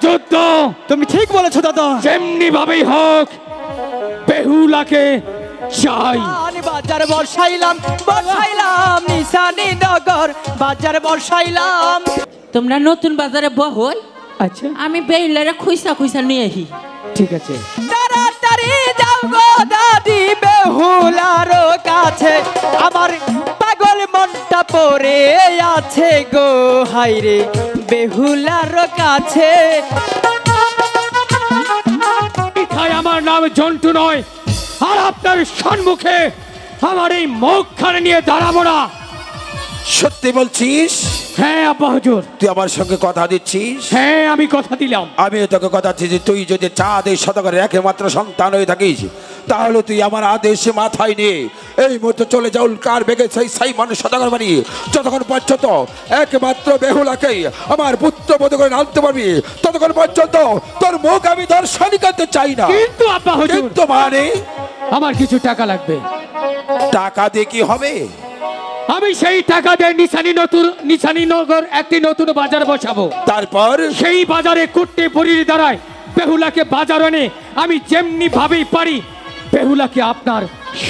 যুদ্ধ। তুমি ঠিক বলেছো দাদা। যেমনি ভাবেই হোক বেহুলাকে চাই। বাজার বসাইলাম বসাইলাম নিশানী নগর বাজার বসাইলাম। তোমরা নতুন বাজারে বহল। আচ্ছা আমি বেহুলারে খুইসা খুইসা নিয়ে আহি। ঠিক আছে। তাড়াতাড়ি যাও গো দাদি বেহুলার কাছে, আমার পাগল মনটা পড়ে আছে গো হাইরে বেহুলার কাছে। আমার নাম জন্টু নয়, আর আপনার সম্মুখে আমার এই মুখখানে নিয়ে দাঁড়াবো না। সত্যি বলছিস? হ্যাঁ আব্বা হুজুর। তুই আমার সঙ্গে কথা দিচ্ছিস? হ্যাঁ আমি কথা দিলাম। আমি তোকে কথা দিচ্ছি, তুই যদি চাঁদ এই শতকের একমাত্র সন্তান হয়ে থাকিস তাহলে তুই আমার আদেশে মাথায় নিয়ে এই মুহূর্তে চলে যাও কার বেগে সেই সাই মানুষ শতকের বাড়ি। যতক্ষণ পর্যন্ত একমাত্র বেহুলাকেই আমার পুত্র বোধ করে আনতে পারবি ততক্ষণ পর্যন্ত তোর মুখ আমি দর্শনই করতে চাই না। কিন্তু আব্বা হুজুর, কিন্তু মানে আমার কিছু টাকা লাগবে। টাকা দিয়ে কি হবে? আমি সেই টাকা দিয়ে নিশানী নগর একটি নতুন বাজার বসাবো। তারপর সেই বাজারে কুট্টি পরির দ্বারায় বেহুলাকে বাজার এনে আমি যেমনি ভাবেই পারি বেহুলাকে আপনার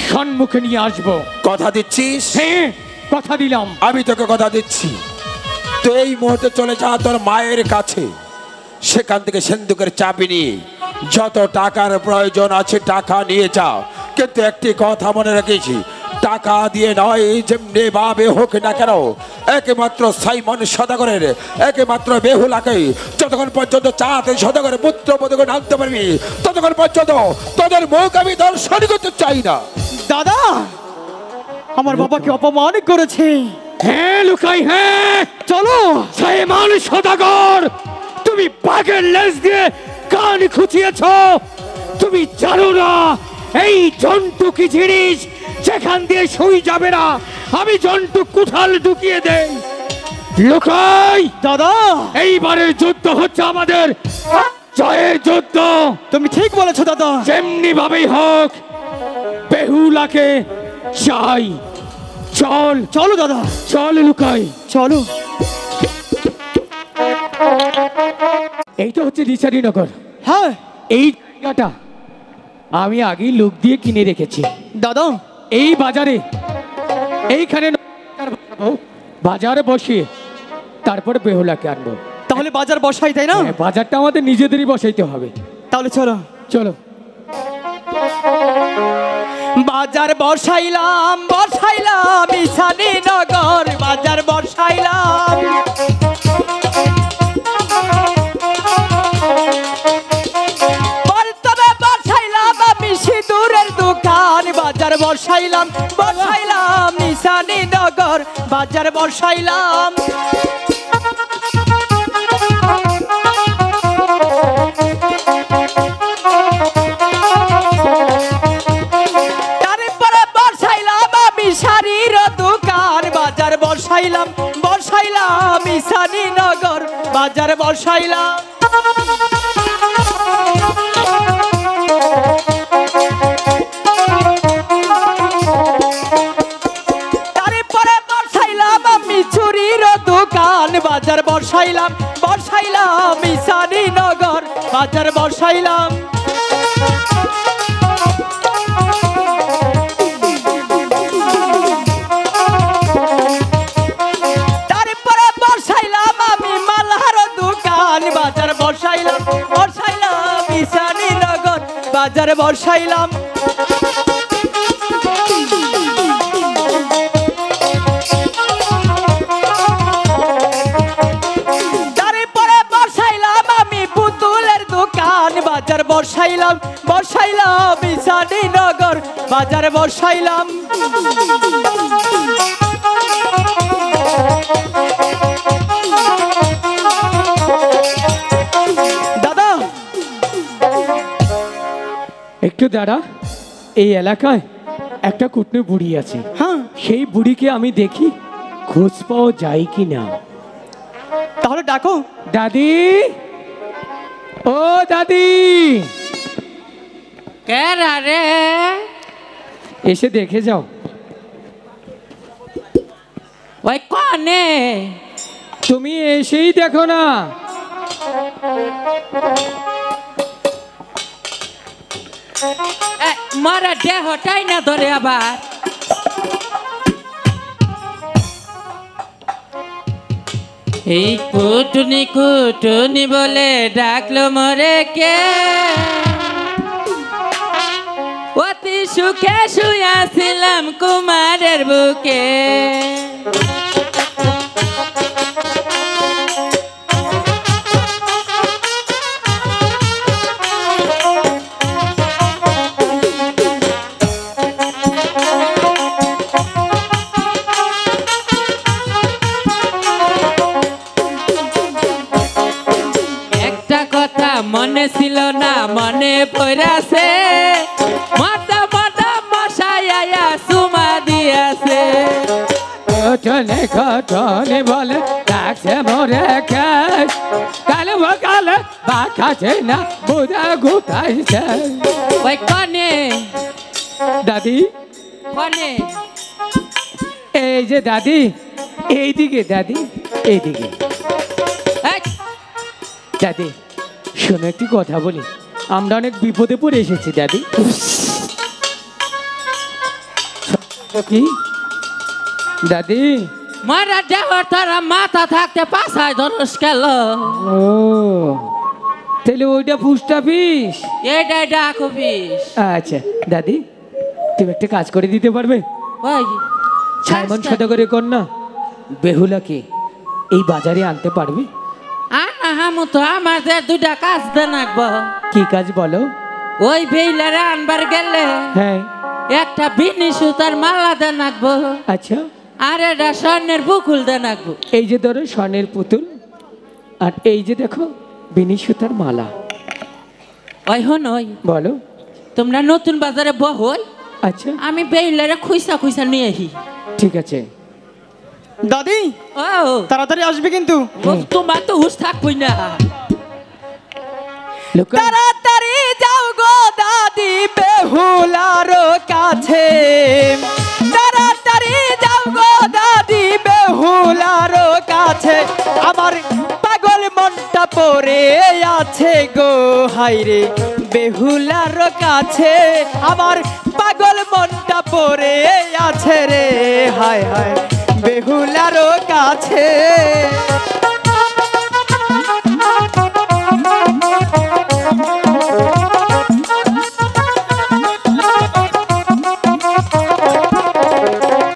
সম্মুখে নিয়ে আসবো। কথা দিচ্ছিস? হ্যাঁ কথা দিলাম। আমি তোকে কথা দিচ্ছি, তুই এই মুহূর্তে চলে যা তোর মায়ের কাছে, সেখান থেকে সিন্ধুকের চাবি নিয়ে যত টাকার প্রয়োজন আছে টাকা নিয়ে যা। কিন্তু একটি কথা মনে রেখেছি, টাকা দিয়ে নয়, যেমনি ভাবে হোক না কেন একমাত্র সাইমন সদাগরের একমাত্র বেহুলাকে যতক্ষণ পর্যন্ত চাঁদে সদাগরের পুত্র বোধ করে আনতে পারবি ততক্ষণ পর্যন্ত তোদের মুখ আমি দর্শন করতে চাই না। দাদা আমার বাবাকে অপমান করেছে। হ্যাঁ লুকাই, হ্যাঁ চলো। সাইমন সদাগর, তুমি বাঘের লেজ দিয়ে কান খুঁচিয়েছ। তুমি জানো না এই জন্তু কি জিনিস, যেখান দিয়ে সুই যাবে না আমি জন্তু কুঠাল ঢুকিয়ে দেই। লুকাই। দাদা এইবারের যুদ্ধ হচ্ছে আমাদের জয়ের যুদ্ধ। তুমি ঠিক বলেছো দাদা। যেমনি ভাবেই হোক বেহুলাকে চাই। চল চলো দাদা, চল লুকাই, চলো। এই তো হচ্ছে নিশানীনগর। হ্যাঁ এই জায়গাটা আমি আগেই লোক দিয়ে কিনে রেখেছি। দাদা এই বাজারে এইখানে বাজারে বসিয়ে তারপরে বেহুলাকে আনবো। তাহলে বাজার বসাই, তাই না? বাজারটা আমাদের নিজেদেরই বসাইতে হবে। তাহলে চলো চলো। বাজার বসাইলাম বসাইলাম নিশানী নগর বাজার বসাইলাম। সিঁদুরের দোকান বাজার বসাইলাম বসাইলাম নিশানী নগর বাজার বসাইলাম। তারপরে বসাইলাম আমি শাড়ির দোকান বাজার বসাইলাম বসাইলাম নিশানী নগর বাজার বসাইলাম। বাজার বসাইলাম বসাইলাম নিশানী নগর বাজার বসাইলাম। তারপরে বসাইলাম আমি মালার দোকান বাজার বসাইলাম বসাইলাম নিশানী নগর বাজার বসাইলাম। বাজার বসাইলাম বসাইলাম নিশানী নগর বাজার বসাইলাম। দাদা একটু দাঁড়া, এই এলাকায় একটা কুটনি বুড়ি আছে। হ্যাঁ সেই বুড়িকে আমি দেখি খোঁজ পাওয়া যায় কি না। তাহলে ডাকো। দাদি, ও দাদি, কে রে? এসে দেখে যাও। ওই কনে? তুমি এসেই দেখো না। মারা দেহটাই না ধরে আবার এই কুটুনি কুটুনি বলে ডাকলো মরে কে অতি সুখে শুয়াছিলাম কুমারের বুকে মনে ছিল না মনে পড়াছে মাথা মাথা মশাইয়া সুমা দিয়াছে ঘটনে ঘটনে বলে ডাকছে মরে কে কালে কালে বাখাছে না বুড়া গুটাইছে ওই কনে দাদি কনে এই যে দাদি এইদিকে দাদি এইদিকে দাদি শোনো একটি কথা বলি আমরা অনেক বিপদে পড়ে এসেছি দাদি কি দাদি মারা দেহ তারা মাথা থাকতে পাশায় ধরস গেল ও তাহলে ওইটা ফুসটা পিস এইটা ডাক অফিস আচ্ছা দাদি তুমি একটা কাজ করে দিতে পারবে ওই ছাইমন সদাগরের কন্যা বেহুলাকে এই বাজারে আনতে পারবে আনা হামু তো আমাদের দুটা কাজ দেন রাখবো কি কাজ বলো ওই বেইলারে আনবার গেলে হ্যাঁ একটা বিনি সুতার মালা দেন রাখবো আচ্ছা আর এটা স্বর্ণের বুকুল দেন রাখবো এই যে ধরো স্বর্ণের পুতুল আর এই যে দেখো বিনি সুতার মালা ওই হন ওই বলো তোমরা নতুন বাজারে বহই আচ্ছা আমি বেইলারে খুইসা খুইসা নিয়ে আহি ঠিক আছে দাদি ও তাড়াতাড়ি আসবে কিন্তু তোমার তো হুশ থাকবই না লুকা তাড়াতাড়ি যাও গো দাদি বেহুলার কাছে তাড়াতাড়ি যাও গো দাদি বেহুলার কাছে আমার পাগল মনটা পড়ে আছে গো হাইরে বেহুলার কাছে আমার পাগল মনটা পড়ে আছে রে হায় হায় বেহুলার কাছে